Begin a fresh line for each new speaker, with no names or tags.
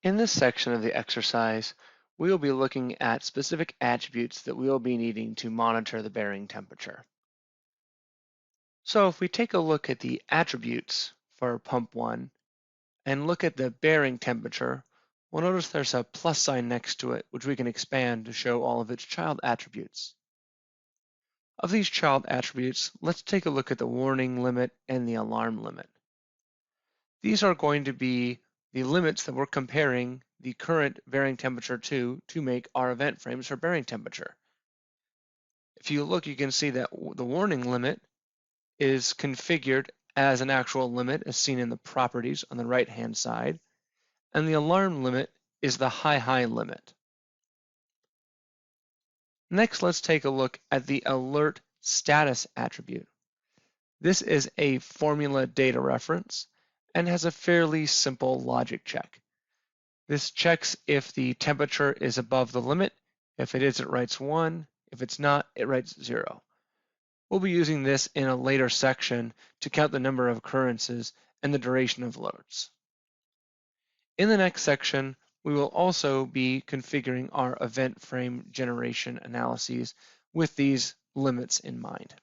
In this section of the exercise, we will be looking at specific attributes that we will be needing to monitor the bearing temperature. So if we take a look at the attributes for pump 1 and look at the bearing temperature, we'll notice there's a plus sign next to it, which we can expand to show all of its child attributes. Of these child attributes, let's take a look at the warning limit and the alarm limit. These are going to be the limits that we're comparing the current bearing temperature to make our event frames for bearing temperature. If you look, you can see that the warning limit is configured as an actual limit as seen in the properties on the right-hand side, and the alarm limit is the high limit. Next, let's take a look at the alert status attribute. This is a formula data reference and has a fairly simple logic check. This checks if the temperature is above the limit. If it is, it writes 1. If it's not, it writes 0. We'll be using this in a later section to count the number of occurrences and the duration of loads. In the next section, we will also be configuring our event frame generation analyses with these limits in mind.